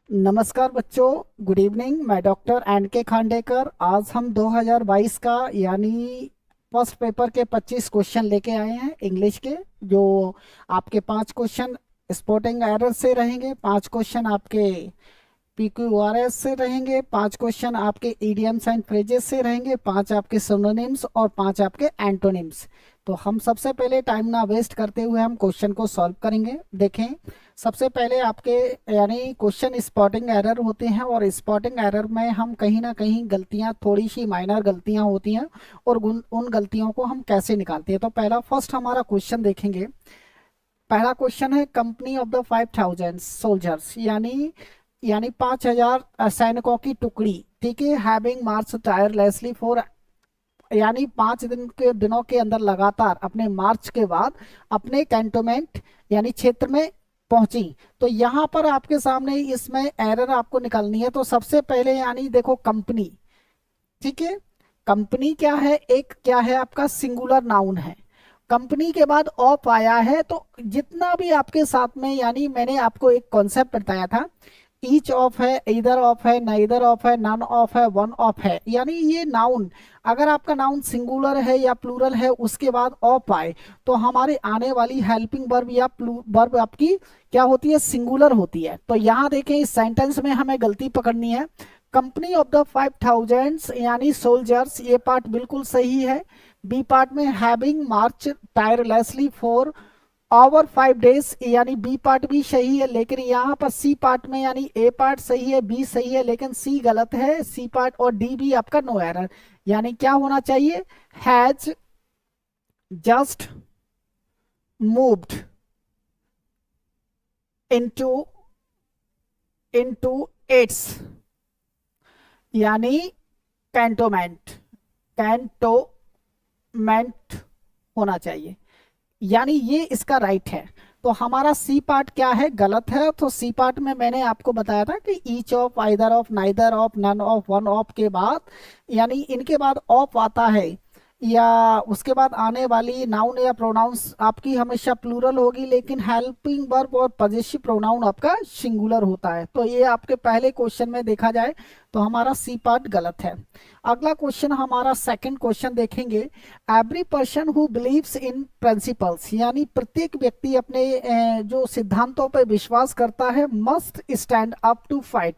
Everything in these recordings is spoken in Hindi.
नमस्कार बच्चों, गुड इवनिंग। मैं डॉक्टर एन के खांडेकर। आज हम 2022 का यानी फर्स्ट पेपर के 25 क्वेश्चन लेके आए हैं इंग्लिश के। जो आपके 5 क्वेश्चन स्पोर्टिंग एरर से रहेंगे, 5 क्वेश्चन आपके PQRS से रहेंगे, 5 क्वेश्चन आपके इडियम्स एंड फ्रेजेस से रहेंगे, 5 आपके सिनोनिम्स और 5 आपके एंटोनिम्स। तो हम सबसे पहले टाइम ना वेस्ट करते हुए हम क्वेश्चन को सॉल्व करेंगे। देखें, सबसे पहले आपके यानी क्वेश्चन स्पॉटिंग एरर होते हैं, और स्पॉटिंग एरर में हम कहीं ना कहीं गलतियां, थोड़ी सी माइनर गलतियां होती हैं, और उन गलतियों को हम कैसे निकालते हैं। तो पहला फर्स्ट हमारा क्वेश्चन देखेंगे। पहला क्वेश्चन है, कंपनी ऑफ द 5000 सोल्जर्स, यानी 5000 सैनिकों की टुकड़ी, ठीक है, हैविंग मार्च टायरलेसली फॉर, यानी 5 दिनों के अंदर लगातार अपने मार्च के बाद अपने कैंटोनमेंट यानी क्षेत्र में पहुंची। तो यहाँ पर आपके सामने इसमें एरर आपको निकालनी है। तो सबसे पहले यानी देखो, कंपनी, ठीक है, कंपनी क्या है, एक क्या है आपका सिंगुलर नाउन है। कंपनी के बाद ऑफ आया है, तो जितना भी आपके साथ में, यानी मैंने आपको एक कॉन्सेप्ट बताया था, ईच ऑफ है, इधर ऑफ है, नाइदर ऑफ है, नन ऑफ है, वन ऑफ है। यानी ये नाउन, अगर आपका नाउन सिंगुलर है या प्लूरल है, उसके बाद ऑफ आए, तो हमारे आने वाली हेल्पिंग वर्ब या वर्ब आपकी क्या होती है, सिंगुलर होती है। तो यहाँ देखें, इस सेंटेंस में हमें गलती पकड़नी है। कंपनी ऑफ द 5000 यानी सोल्जर्स, ये पार्ट बिल्कुल सही है। बी पार्ट में having March tirelessly for over 5 days, यानी बी पार्ट भी सही है, लेकिन यहाँ पर सी पार्ट में यानी ए पार्ट सही है, बी सही है, लेकिन सी गलत है, सी पार्ट और डी भी आपका नो एरर। यानी क्या होना चाहिए, has just moved into into its, यानी कैंटोमेंट, कैंटोमेंट होना चाहिए, यानी ये इसका राइट है। तो हमारा सी पार्ट क्या है, गलत है। तो सी पार्ट में मैंने आपको बताया था कि each of, either of, neither of, none of, one of के बाद, यानी इनके बाद ऑफ आता है, या उसके बाद आने वाली नाउन या प्रोनाउंस आपकी हमेशा प्लूरल होगी, लेकिन हेल्पिंग वर्ब और पजेसिव प्रोनाउन आपका सिंगुलर होता है। तो ये आपके पहले क्वेश्चन में देखा जाए तो हमारा सी पार्ट गलत है। अगला क्वेश्चन, हमारा सेकंड क्वेश्चन देखेंगे। Every person who believes in principles, यानी प्रत्येक व्यक्ति अपने जो सिद्धांतों पर विश्वास करता है, must stand up to fight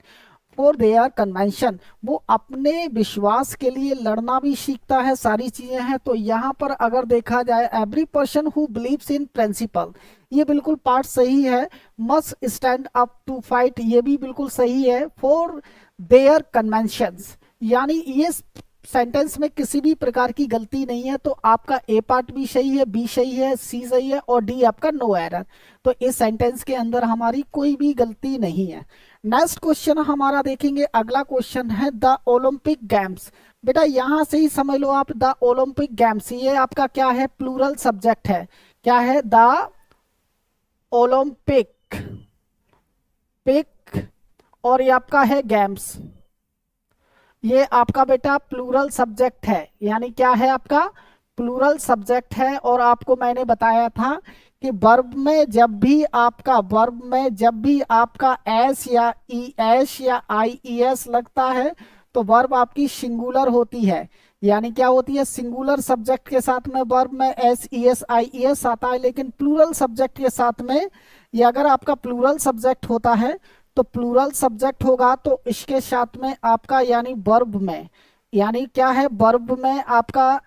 for their convention, वो अपने विश्वास के लिए लड़ना भी सीखता है, सारी चीजें हैं। तो यहाँ पर अगर देखा जाए, every person who believes in principle, ये बिल्कुल पार्ट सही है। Must stand up to fight, ये भी बिल्कुल सही है। फॉर देयर कन्वेंशंस, यानी ये सेंटेंस में किसी भी प्रकार की गलती नहीं है। तो आपका ए पार्ट भी सही है, बी सही है, सी सही है, और डी आपका नो एरर। तो इस सेंटेंस के अंदर हमारी कोई भी गलती नहीं है। नेक्स्ट क्वेश्चन हमारा देखेंगे। अगला क्वेश्चन है द ओलंपिक गेम्स। बेटा यहां से ही समझ लो आप, द ओलंपिक गेम्स, ये आपका क्या है, प्लूरल सब्जेक्ट है। क्या है, द ओलंपिक, पिक, और ये आपका है गेम्स, ये आपका बेटा प्लूरल सब्जेक्ट है। यानी क्या है, आपका प्लूरल सब्जेक्ट है। और आपको मैंने बताया था कि वर्ब में जब भी आपका एस या ई एस या आई ई एस लगता है, तो वर्ब आपकी सिंगुलर होती है। यानी क्या होती है, सिंगुलर सब्जेक्ट के साथ में वर्ब में S E S I E S आता है, लेकिन प्लूरल सब्जेक्ट के साथ में, ये अगर आपका प्लूरल सब्जेक्ट होता है, तो प्लूरल सब्जेक्ट होगा तो इसके साथ में आपका यानी वर्ब में, यानी क्या है, वर्ब में आपका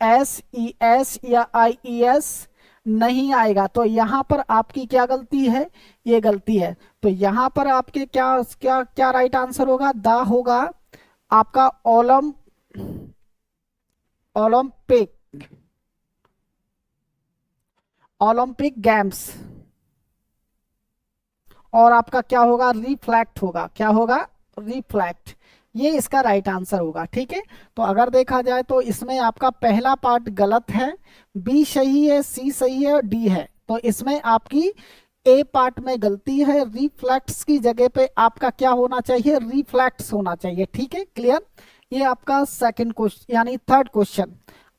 एस ई एस या आई ई एस नहीं आएगा। तो यहाँ पर आपकी क्या गलती है, ये गलती है। तो यहाँ पर आपके क्या क्या क्या राइट आंसर होगा, द होगा आपका ओलंपिक, ओलंपिक गेम्स, और आपका क्या होगा, रिफ्लेक्ट होगा। क्या होगा, रिफ्लेक्ट, ये इसका राइट आंसर होगा। ठीक है, तो अगर देखा जाए तो इसमें आपका पहला पार्ट गलत है, बी सही है, सी सही है, और डी है। तो इसमें आपकी ए पार्ट में गलती है, रिफ्लेक्ट्स की जगह पे आपका क्या होना चाहिए, रिफ्लेक्ट्स होना चाहिए। ठीक है, क्लियर। ये आपका सेकंड क्वेश्चन यानी थर्ड क्वेश्चन।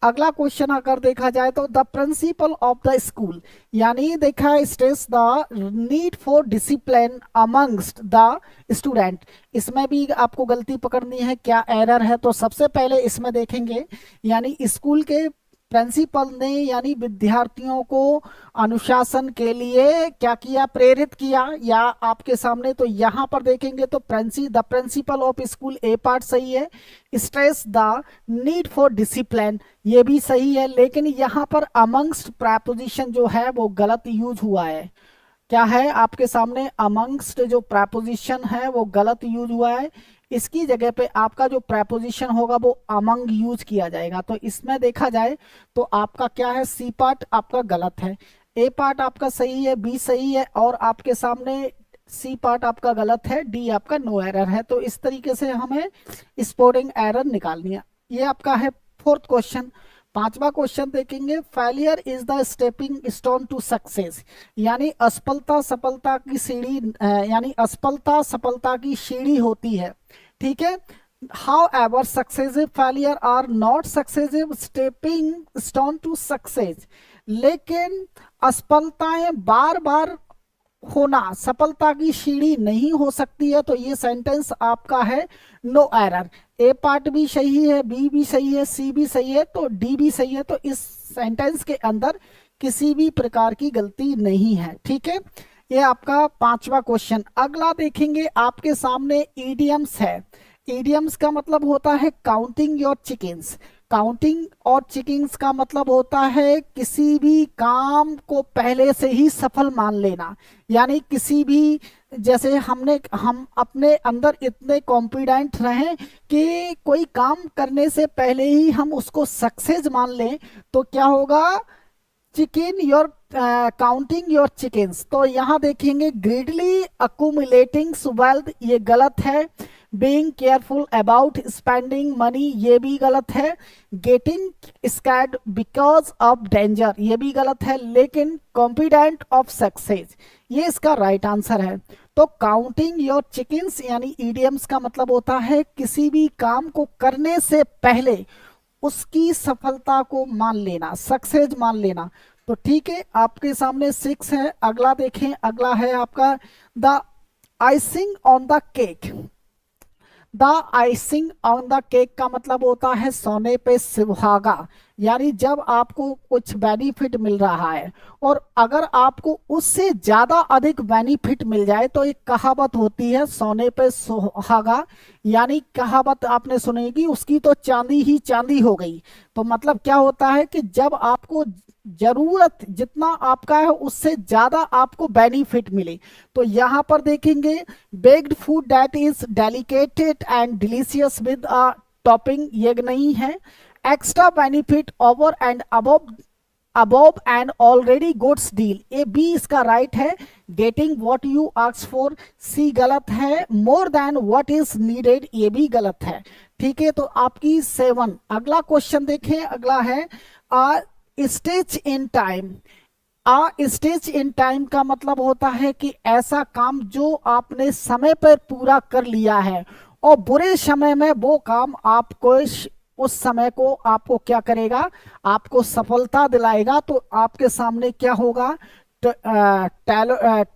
अगला क्वेश्चन अगर देखा जाए तो the principle of the school, यानी देखा stress the need for discipline amongst the student. इसमें भी आपको गलती पकड़नी है, क्या एरर है। तो सबसे पहले इसमें देखेंगे, यानी स्कूल के प्रिंसिपल ने यानी विद्यार्थियों को अनुशासन के लिए क्या किया, प्रेरित किया, या आपके सामने। तो यहाँ पर देखेंगे तो the principle of school A part सही है, stress the need for discipline ये भी सही है, लेकिन यहाँ पर अमंगस्ट प्रपोजिशन जो है वो गलत यूज हुआ है। क्या है आपके सामने, अमंगस्ट जो प्रपोजिशन है वो गलत यूज हुआ है। इसकी जगह पे आपका जो प्रपोजिशन होगा वो अमंग यूज किया जाएगा। तो इसमें देखा जाए तो आपका क्या है, सी पार्ट आपका गलत है, ए पार्ट आपका सही है, बी सही है, और आपके सामने सी पार्ट आपका गलत है, डी आपका नो एरर है। तो इस तरीके से हमें स्पोर्टिंग एरर निकालनी है। ये आपका है फोर्थ क्वेश्चन। पांचवा क्वेश्चन देखेंगे, failure is the stepping stone to success, यानी असफलता सफलता की सीढ़ी, यानी असफलता सफलता की सीढ़ी होती है। ठीक है, however successive failure are not successive stepping stone to success, लेकिन असफलताएं बार बार होना सफलता की सीढ़ी नहीं हो सकती है। तो ये सेंटेंस आपका है नो एरर। ए पार्ट भी सही है, बी भी सही है, सी भी सही है, तो डी भी सही है। तो इस सेंटेंस के अंदर किसी भी प्रकार की गलती नहीं है। ठीक है, ये आपका पांचवा क्वेश्चन। अगला देखेंगे, आपके सामने ईडियम्स है। ईडियम्स का मतलब होता है काउंटिंग योर चिकन्स। काउंटिंग और चिकन्स का मतलब होता है किसी भी काम को पहले से ही सफल मान लेना, यानी किसी भी, जैसे हम अपने अंदर इतने कॉन्फिडेंट रहें कि कोई काम करने से पहले ही हम उसको सक्सेस मान लें, तो क्या होगा, chicken your, counting your chickens. तो यहाँ देखेंगे ग्रीडली अकुमुलेटिंग वेल्थ ये गलत है, being careful about spending money ये भी गलत है, getting scared because of danger ये भी गलत है, लेकिन कॉन्फिडेंट ऑफ सक्सेस ये इसका राइट आंसर है। तो काउंटिंग योर चिकन्स यानी ईडियम्स का मतलब होता है किसी भी काम को करने से पहले उसकी सफलता को मान लेना, सक्सेस मान लेना। तो ठीक है, आपके सामने 6 है। अगला देखें, अगला है आपका the icing on the cake. The icing on the cake का मतलब होता है सोने पे सुहागा, यानी जब आपको कुछ बेनिफिट मिल रहा है और अगर आपको उससे ज्यादा अधिक बेनिफिट मिल जाए तो एक कहावत होती है सोने पे सुहागा, यानी कहावत आपने सुनेगी उसकी तो चांदी ही चांदी हो गई। तो मतलब क्या होता है कि जब आपको जरूरत जितना आपका है उससे ज्यादा आपको बेनिफिट मिले। तो यहाँ पर देखेंगे baked food that is delicated and delicious with a topping ये नहीं है, extra benefit over and above and already goods deal ये बी इसका राइट है, getting what you ask for C गलत है, more than what is needed ये भी गलत है। ठीक है, तो आपकी 7। अगला क्वेश्चन देखें, अगला है stage in time. Stage in time का मतलब होता है कि ऐसा काम जो आपने समय पर पूरा कर लिया है और बुरे समय में वो काम आपको उस समय को आपको क्या करेगा, आपको सफलता दिलाएगा। तो आपके सामने क्या होगा,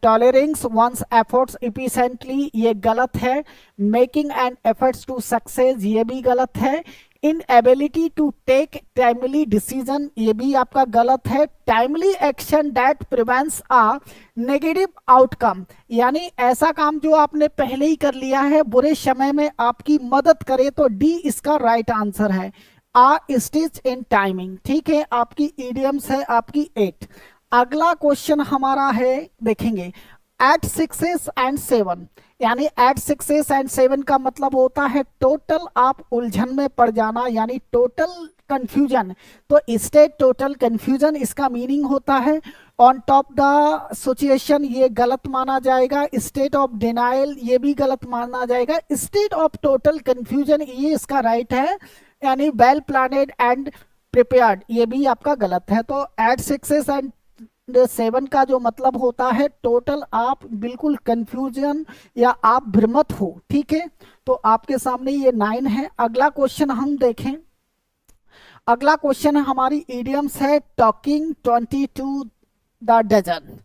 टॉलरिंग वंस एफर्ट्स इफिशिएंटली ये गलत है, making an efforts to success ये भी गलत है, inability to take timely decision ये भी आपका गलत है, timely action that prevents a negative outcome यानी ऐसा काम जो आपने पहले ही कर लिया है बुरे समय में आपकी मदद करे। तो डी इसका राइट आंसर है, आ स्टिच इन टाइमिंग। ठीक है, आपकी ईडियम्स है आपकी 8। अगला क्वेश्चन हमारा है, देखेंगे एट 6 एंड 7, यानी एट 6 एंड 7 का मतलब होता है टोटल आप उलझन में पड़ जाना, यानी टोटल कंफ्यूजन। तो स्टेट टोटल कंफ्यूजन इसका मीनिंग होता है ऑन टॉप द सिचुएशन ये गलत माना जाएगा, स्टेट ऑफ डिनाइल ये भी गलत माना जाएगा, स्टेट ऑफ टोटल कंफ्यूजन ये इसका राइट है, यानी वेल प्लानेड एंड प्रिपेयर्ड ये भी आपका गलत है। तो एट 6 एंड 7 का जो मतलब होता है टोटल आप बिल्कुल कंफ्यूजन या आप भ्रमित हो। ठीक है, तो आपके सामने ये 9 है। अगला क्वेश्चन हम देखें, अगला क्वेश्चन है हमारी इडियम्स है टॉकिंग 20 टू द डजन,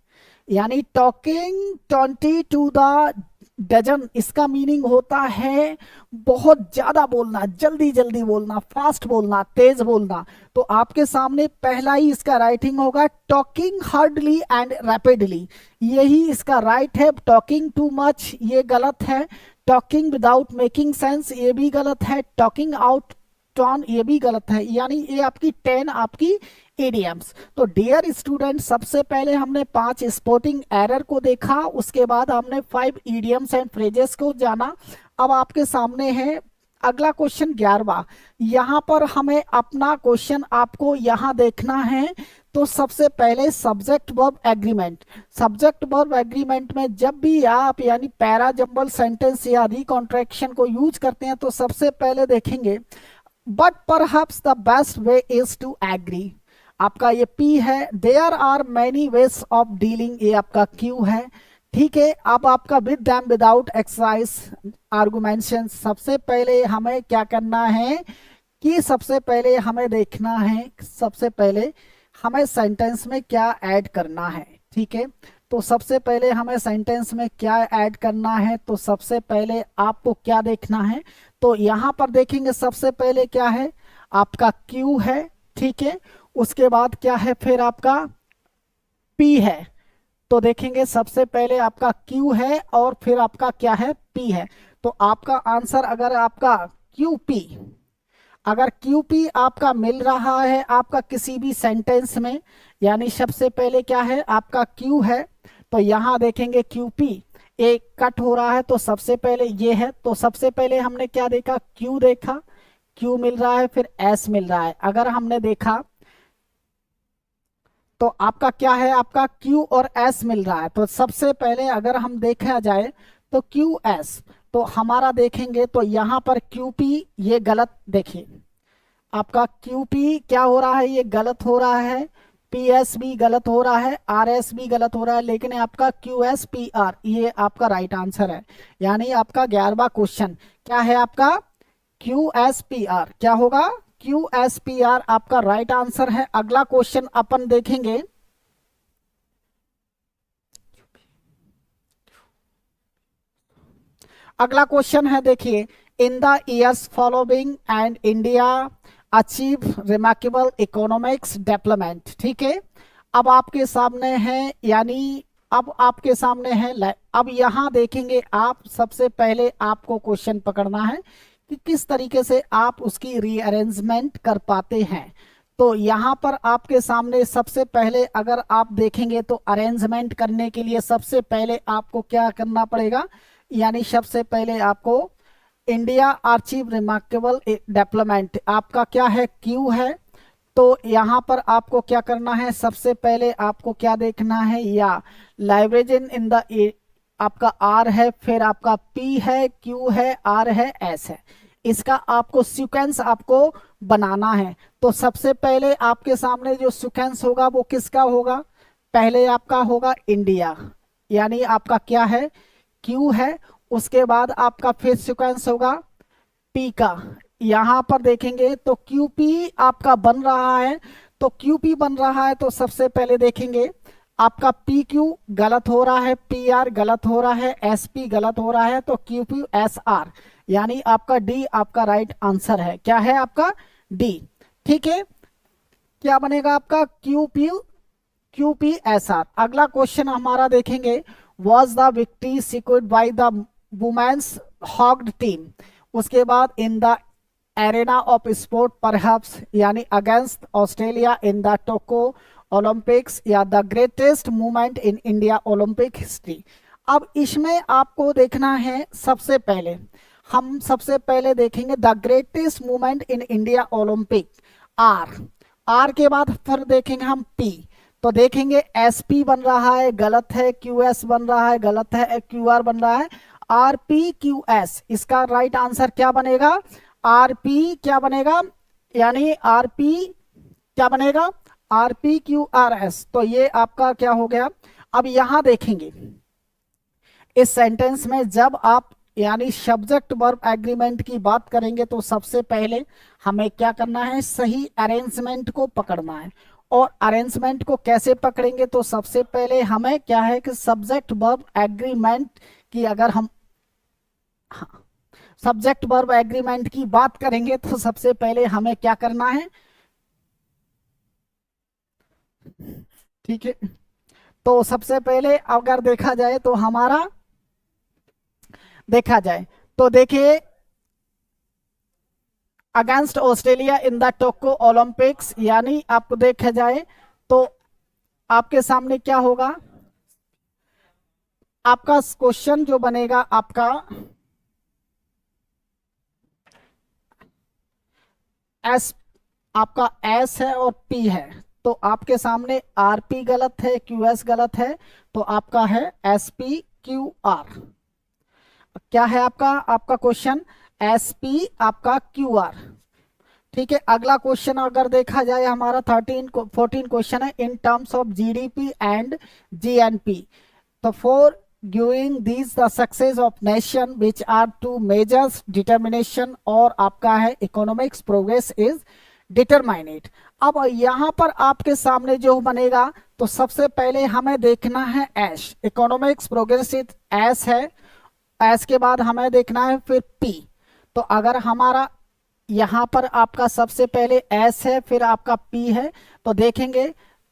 यानी टॉकिंग 20 टू द डजन, इसका मीनिंग होता है बहुत ज्यादा बोलना, जल्दी जल्दी बोलना, फास्ट बोलना, तेज बोलना। तो आपके सामने पहला ही इसका राइटिंग होगा टॉकिंग हार्डली एंड रैपिडली, यही इसका राइट है। टॉकिंग टू मच ये गलत है, टॉकिंग विदाउट मेकिंग सेंस ये भी गलत है, टॉकिंग आउट टर्न ये भी गलत है, यानी ये आपकी 10 आपकी इडियम्स। तो डियर स्टूडेंट, सबसे पहले हमने 5 स्पोर्टिंग एरर को देखा, उसके बाद हमने 5 इडियम्स एंड फ्रेजेस को जाना। अब आपके सामने है अगला क्वेश्चन 11वां। यहाँ पर हमें अपना क्वेश्चन आपको यहाँ देखना है। तो सबसे पहले subject verb agreement, subject verb agreement में जब भी आप यानी पैरा जंबल सेंटेंस या रिकॉन्ट्रैक्शन को यूज करते हैं तो सबसे पहले देखेंगे but perhaps the best way is to agree, आपका ये पी है। There are many ways of dealing, ये आपका क्यू है। ठीक है, अब आपका with them without exercise argumentation, सबसे पहले हमें क्या करना है कि सबसे पहले हमें देखना है, सबसे पहले हमें सेंटेंस में क्या ऐड करना है। ठीक है, तो सबसे पहले हमें सेंटेंस में क्या ऐड करना है, तो सबसे पहले आपको क्या देखना है, तो यहाँ पर देखेंगे सबसे पहले क्या है आपका क्यू है। ठीक है, उसके बाद क्या है फिर आपका पी है। तो देखेंगे सबसे पहले आपका क्यू है और फिर आपका क्या है पी है। तो आपका आंसर अगर आपका क्यू पी, अगर क्यूपी आपका मिल रहा है आपका किसी भी सेंटेंस में, यानी सबसे पहले क्या है आपका क्यू है, तो यहां देखेंगे क्यूपी एक कट हो रहा है, तो सबसे पहले ये है। तो सबसे पहले हमने क्या देखा, क्यू देखा, क्यू मिल रहा है, फिर एस मिल रहा है। अगर हमने देखा तो आपका क्या है, आपका क्यू और एस मिल रहा है। तो सबसे पहले अगर हम देखा जाए तो क्यू एस, तो हमारा देखेंगे तो यहाँ पर क्यू पी ये गलत, देखिए आपका क्यू पी क्या हो रहा है, ये गलत हो रहा है, पी एस भी गलत हो रहा है, आर एस भी गलत हो रहा है, लेकिन आपका क्यू एस पी आर ये आपका राइट आंसर है। यानी आपका 11वां क्वेश्चन क्या है, आपका क्यू एस पी आर क्या होगा, क्यू एस पी आर आपका राइट आंसर है। अगला क्वेश्चन अपन देखेंगे, अगला क्वेश्चन है देखिए, in the years following and India achieve remarkable economics development. ठीक है, अब आपके सामने है, यानी अब आपके सामने है, अब यहां देखेंगे आप सबसे पहले आपको क्वेश्चन पकड़ना है कि किस तरीके से आप उसकी रीअरेंजमेंट कर पाते हैं। तो यहाँ पर आपके सामने सबसे पहले अगर आप देखेंगे तो अरेंजमेंट करने के लिए सबसे पहले आपको क्या करना पड़ेगा, यानी सबसे पहले आपको इंडिया अचीव रिमार्केबल डेवलपमेंट आपका क्या है क्यू है। तो यहाँ पर आपको क्या करना है, सबसे पहले आपको क्या देखना है, या लाइब्रेज इन द आपका आर है, फिर आपका पी है, क्यू है, आर है, एस है। इसका आपको सीक्वेंस आपको बनाना है। तो सबसे पहले आपके सामने जो सीक्वेंस होगा वो किसका होगा, पहले आपका होगा इंडिया, यानी आपका क्या है क्यू है, उसके बाद आपका फिर सीक्वेंस होगा पी का। यहां पर देखेंगे तो क्यूपी आपका बन रहा है, तो क्यूपी बन रहा है, तो सबसे पहले देखेंगे आपका पी क्यू गलत हो रहा है, पी आर गलत हो रहा है, एस पी गलत हो रहा है, तो क्यू पी एस आर, यानी आपका डी आपका राइट आंसर है। क्या है आपका डी। ठीक है, क्या बनेगा आपका क्यू पी एस आर। अगला क्वेश्चन हमारा देखेंगे, was the victory secured by the women's hockey team, उसके बाद in the arena of sport perhaps, यानी against Australia in the Tokyo Olympics, या the greatest movement in India Olympic history. अब इसमें आपको देखना है, सबसे पहले हम सबसे पहले देखेंगे the greatest movement in India Olympic, R, R के बाद फिर देखेंगे हम पी, तो देखेंगे एस पी बन रहा है गलत है, क्यू एस बन रहा है गलत है, क्यू आर बन रहा है, आर पी क्यू एस, इसका राइट आंसर क्या बनेगा, आर पी क्या बनेगा, यानी आर पी क्या बनेगा, R P Q R S. तो ये आपका क्या हो गया। अब यहां देखेंगे इस सेंटेंस में जब आप यानी सब्जेक्ट वर्ब एग्रीमेंट की बात करेंगे तो सबसे पहले हमें क्या करना है, सही अरेंजमेंट को पकड़ना है। और अरेंजमेंट को कैसे पकड़ेंगे, तो सबसे पहले हमें क्या है कि सब्जेक्ट वर्ब एग्रीमेंट की अगर हम सब्जेक्ट वर्ब एग्रीमेंट की बात करेंगे तो सबसे पहले हमें क्या करना है, ठीक है। तो सबसे पहले अगर देखा जाए तो हमारा देखा जाए तो देखिए, against Australia in the Tokyo Olympics, यानी आपको देखा जाए तो आपके सामने क्या होगा, आपका क्वेश्चन जो बनेगा आपका एस, आपका एस है और पी है। तो आपके सामने आरपी गलत है, क्यूएस गलत है, तो आपका है एस पी क्यू आर। क्या है आपका आपका क्वेश्चन, एस पी आपका क्यू आर। ठीक है, अगला क्वेश्चन अगर देखा जाए हमारा 14 क्वेश्चन है, in terms of GDP and GNP, तो for giving these the success of nation which are two measures determination, और आपका है इकोनॉमिक्स प्रोग्रेस इज डिटरमाइनेट। अब यहाँ पर आपके सामने जो बनेगा, तो सबसे पहले हमें देखना है S, economics progress is S है, एस के बाद हमें देखना है फिर पी। तो अगर हमारा यहाँ पर आपका सबसे पहले एस है फिर आपका पी है, तो देखेंगे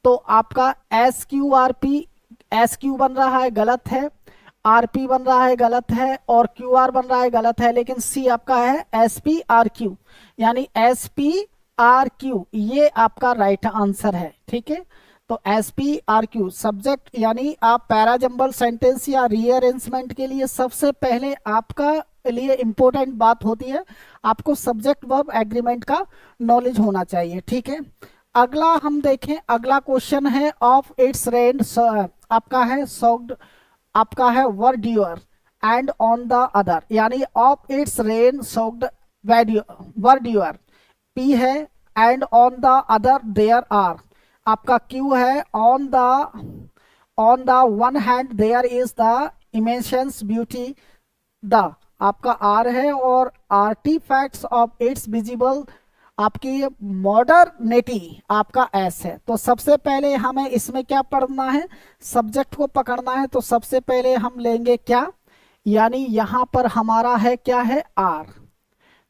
तो आपका S Q R P, S Q बन रहा है गलत है, आर पी बन रहा है गलत है, और क्यू आर बन रहा है गलत है, लेकिन सी आपका है एस पी आर क्यू, यानी एस पी आर क्यू ये आपका राइट आंसर है। ठीक है, तो S P R Q subject, यानी आप पैराजंबल सेंटेंस या रीअरेंजमेंट के लिए सबसे पहले आपका लिए इंपॉर्टेंट बात होती है, आपको सब्जेक्ट वर्ब एग्रीमेंट का नॉलेज होना चाहिए। ठीक है, अगला हम देखें, अगला क्वेश्चन है ऑफ इट्स रेन, आपका है सॉक्ड, आपका है verdure and on the other, यानी of its rain soaked verdure, P है, and on the other there are, आपका क्यू है, on the one hand there is the immensions beauty, the आपका आर है, और आर्टिफैक्ट्स ऑफ इट्स विजिबल, आपकी मॉडर्निटी आपका एस है। तो सबसे पहले हमें इसमें क्या पढ़ना है, सब्जेक्ट को पकड़ना है। तो सबसे पहले हम लेंगे क्या, यानी यहां पर हमारा है क्या है आर,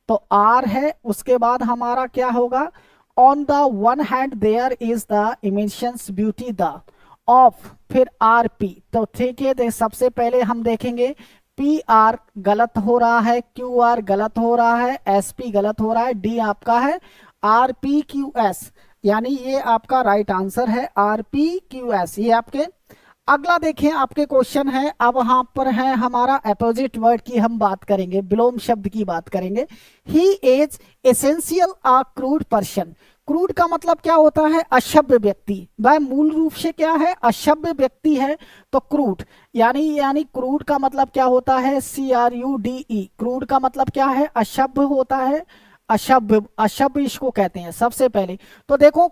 तो आर है, उसके बाद हमारा क्या होगा, on the one hand there is the immensions beauty the of, फिर आर पी। तो ठीक है, सबसे पहले हम देखेंगे पी आर गलत हो रहा है, क्यू आर गलत हो रहा है, एस पी गलत हो रहा है, डी आपका है आर पी क्यू एस, यानी ये आपका राइट आंसर है आर पी क्यू एस, ये आपके। अगला देखें आपके क्वेश्चन है, अब वहां पर है हमारा अपोजिट वर्ड की हम बात करेंगे, विलोम शब्द की बात करेंगे। He is essential a crude person, crude का मतलब क्या होता है, अशभ्य व्यक्ति, वह मूल रूप से क्या है, अशभ्य व्यक्ति है। तो क्रूड यानी क्रूड का मतलब क्या होता है, C R U D E, crude का मतलब क्या है, अशभ्य होता है, अशभ्य, अशभ्य इसको कहते हैं सबसे पहले। तो देखो,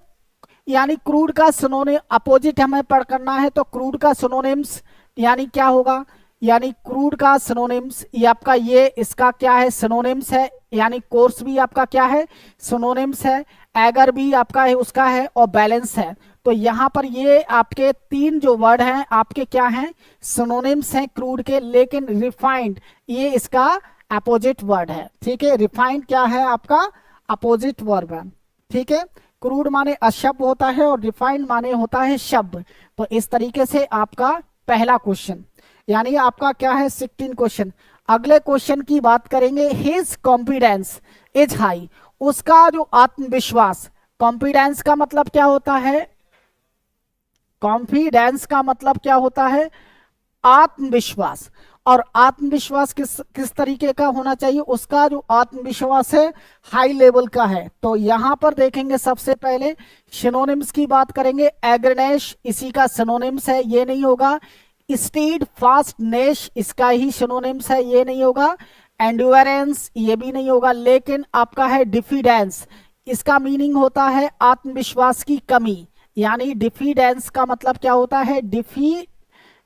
यानी क्रूड का सिनोनिम अपोजिट हमें पढ़ करना है, तो क्रूड का सिनोनिम्स यानी क्या होगा, यानी क्रूड का सिनोनिम्स, ये आपका ये इसका क्या है, सिनोनिम्स है, यानी कोर्स भी आपका क्या है, सिनोनिम्स है, एगर भी आपका है उसका है, और बैलेंस है। तो यहाँ पर ये आपके तीन जो वर्ड हैं आपके क्या हैं, सिनोनिम्स हैं क्रूड के, लेकिन रिफाइंड ये इसका अपोजिट वर्ड है। ठीक है, रिफाइंड क्या है आपका अपोजिट वर्ब है। ठीक है, क्रूड माने अशब्द होता है और रिफाइंड माने होता है शब्द। तो इस तरीके से आपका पहला क्वेश्चन, यानी आपका क्या है 16 क्वेश्चन। अगले क्वेश्चन की बात करेंगे, हिज कॉन्फिडेंस इज हाई, उसका जो आत्मविश्वास, कॉन्फिडेंस का मतलब क्या होता है, कॉन्फिडेंस का मतलब क्या होता है, आत्मविश्वास। और आत्मविश्वास किस किस तरीके का होना चाहिए, उसका जो आत्मविश्वास है हाई लेवल का है। तो यहां पर देखेंगे सबसे पहले सिनोनिम्स की बात करेंगे, एग्रनेश इसी का सिनोनिम्स है, ये नहीं होगा, स्टीड फास्टनेस इसका ही सिनोनिम्स है, ये नहीं होगा, एंड्योरेंस ये भी नहीं होगा, लेकिन आपका है डिफिडेंस, इसका मीनिंग होता है आत्मविश्वास की कमी, यानी डिफिडेंस का मतलब क्या होता है,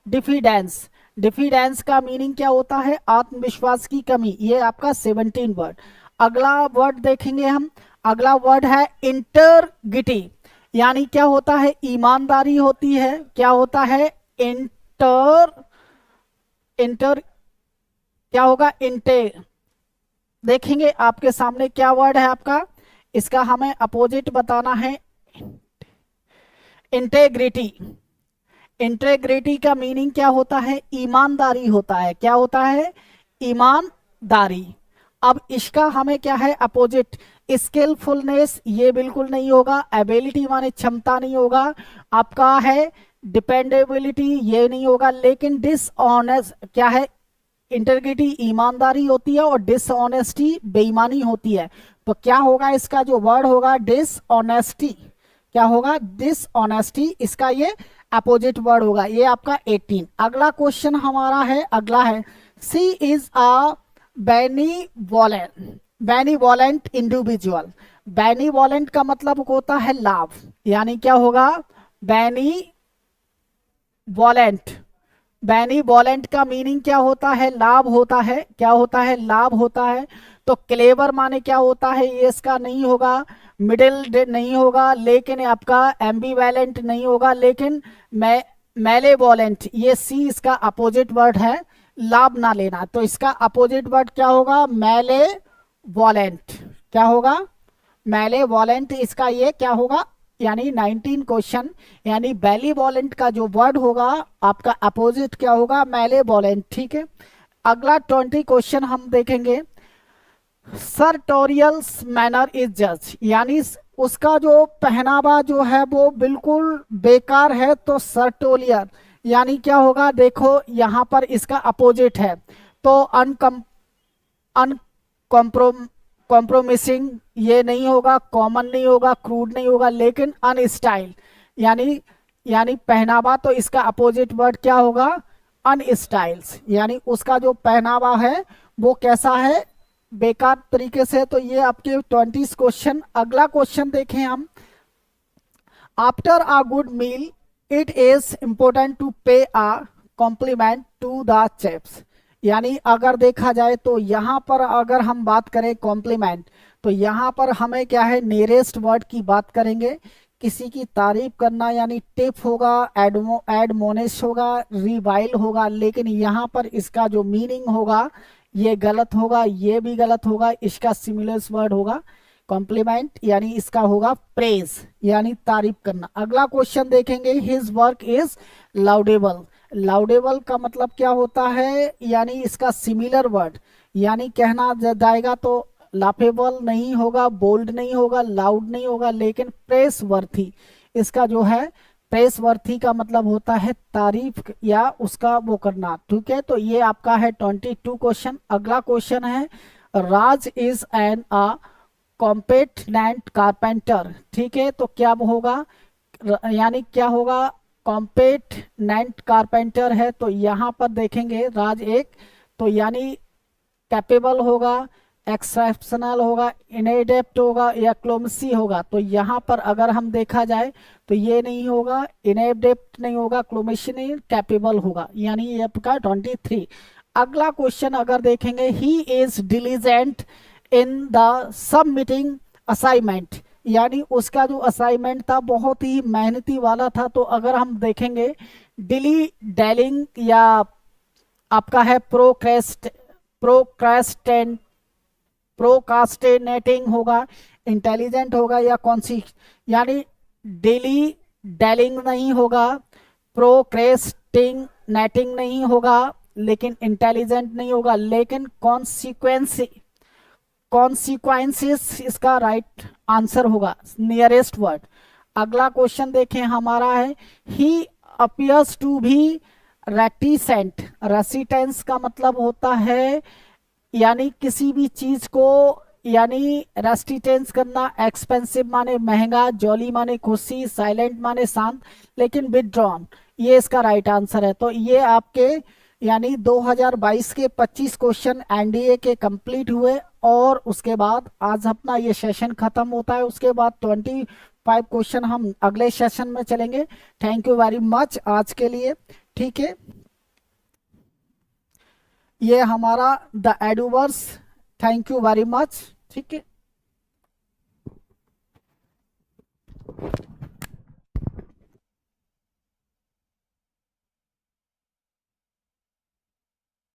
डिफिडेंस, डिफिडेंस का मीनिंग क्या होता है? आत्मविश्वास की कमी। ये आपका 17 वर्ड। अगला वर्ड देखेंगे हम। अगला वर्ड है इंटरगिटी, यानी क्या होता है? ईमानदारी होती है। क्या होता है? इंटर इंटर क्या होगा? देखेंगे आपके सामने क्या वर्ड है आपका, इसका हमें अपोजिट बताना है। इंटेग्रिटी। इंटेग्रिटी का मीनिंग क्या होता है? ईमानदारी होता है। क्या होता है? ईमानदारी। अब इसका हमें क्या है अपोजिट? स्किलफुलनेस, ये बिल्कुल नहीं होगा। एबिलिटी माने क्षमता नहीं होगा। आपका है डिपेंडेबिलिटी, ये नहीं होगा। लेकिन डिसऑनेस्ट क्या है? इंटेग्रिटी ईमानदारी होती है और डिसऑनेस्टी बेईमानी होती है। तो क्या होगा इसका जो वर्ड होगा? डिसऑनेस्टी। क्या होगा? डिसऑनेस्टी। इसका ये अपोजिट वर्ड होगा। ये आपका 18। अगला क्वेश्चन हमारा है, अगला है सी इज अ बेनीवोलेंट बेनीवोलेंट इंडिविजुअल। बेनीवोलेंट का मतलब होता है लाभ, यानी क्या होगा? बेनीवोलेंट। बेनीवोलेंट का मीनिंग क्या होता है? लाभ होता है। क्या होता है? लाभ होता है। तो क्लेवर माने क्या होता है? ये इसका नहीं होगा। मिडिल नहीं होगा। लेकिन आपका एम्बीवैलेंट नहीं होगा। लेकिन मेलेवोलेंट, ये सी इसका अपोजिट वर्ड है। लाभ ना लेना, तो इसका अपोजिट वर्ड क्या होगा? मेलेवोलेंट। क्या होगा? मेलेवोलेंट। इसका ये क्या होगा? यानी 19 क्वेश्चन, यानी बेलीवोलेंट का जो वर्ड होगा आपका अपोजिट क्या होगा? मेलेवोलेंट। ठीक है। अगला 20 क्वेश्चन हम देखेंगे। सर्टोरियल्स मैनर इज जज, यानी उसका जो पहनावा जो है वो बिल्कुल बेकार है। तो सर्टोलियर यानी क्या होगा? देखो यहाँ पर इसका अपोजिट है। तो कॉम्प्रोमिसिंग ये नहीं होगा, कॉमन नहीं होगा, क्रूड नहीं होगा, लेकिन अनस्टाइल यानी यानी पहनावा। तो इसका अपोजिट वर्ड क्या होगा? अनस्टाइल्स, यानी उसका जो पहनावा है वो कैसा है? बेकार तरीके से। तो ये आपके 20 क्वेश्चन। अगला क्वेश्चन देखें हम। After a good meal it is important to pay a compliment to the chefs, यानी अगर देखा जाए तो यहाँ पर अगर हम बात करें कॉम्प्लीमेंट, तो यहाँ पर हमें क्या है? नियरेस्ट वर्ड की बात करेंगे। किसी की तारीफ करना, यानी टिप होगा, एडमोनिश होगा, रिवाइल होगा। लेकिन यहाँ पर इसका जो मीनिंग होगा ये गलत होगा, ये भी गलत होगा। इसका सिमिलर वर्ड होगा कॉम्प्लीमेंट, यानी इसका होगा प्रेज, यानी तारीफ करना। अगला क्वेश्चन देखेंगे। His work is laudable. Laudable का मतलब क्या होता है? यानी इसका सिमिलर वर्ड, यानी कहना जाएगा तो लाफेबल नहीं होगा, बोल्ड नहीं होगा, लाउड नहीं होगा, लेकिन प्रेस वर्थी। इसका जो है प्रेस वर्थी का मतलब होता है तारीफ या उसका वो करना। ठीक है। तो ये आपका है 22 क्वेश्चन। अगला क्वेश्चन है राज इज एन अ कॉम्पेटेंट कारपेंटर। ठीक है। तो क्या होगा? यानी क्या होगा? कॉम्पेटेंट कारपेंटर है। तो यहाँ पर देखेंगे राज एक, तो यानी कैपेबल होगा, एक्सेप्शनल होगा, इनएडेप्ट होगा या क्लोमसी होगा। तो यहाँ पर अगर हम देखा जाए तो ये नहीं होगा, इनएडेप्ट नहीं होगा, क्लोमेसी नहीं, कैपेबल होगा, यानी ये आपका 23। अगला क्वेश्चन अगर देखेंगे। He is diligent in the submitting assignment, यानी उसका जो असाइनमेंट था बहुत ही मेहनती वाला था। तो अगर हम देखेंगे डिली डेलिंग या आपका है प्रोक्रेस्टेन प्रोकास्टिनेटिंग होगा, इंटेलिजेंट होगा या कौन सी, यानी डेली डेलिंग नहीं होगा, प्रोक्रेस्टिनेटिंग नहीं होगा, लेकिन इंटेलिजेंट नहीं होगा, लेकिन कॉन्सिक्वेंसेस इसका राइट आंसर होगा, नियरेस्ट वर्ड। अगला क्वेश्चन देखें हमारा है। ही appears to be reticent. Reticence का मतलब होता है यानी किसी भी चीज को, यानी रेस्टिटेंस करना। एक्सपेंसिव माने महंगा, जॉली माने खुशी, साइलेंट माने शांत, लेकिन विदड्रॉन ये इसका राइट आंसर है। तो ये आपके यानी 2022 के 25 क्वेश्चन एनडीए के कंप्लीट हुए। और उसके बाद आज अपना ये सेशन खत्म होता है। उसके बाद 25 क्वेश्चन हम अगले सेशन में चलेंगे। थैंक यू वेरी मच आज के लिए। ठीक है। ये हमारा the adverse, thank you very much. ठीक है।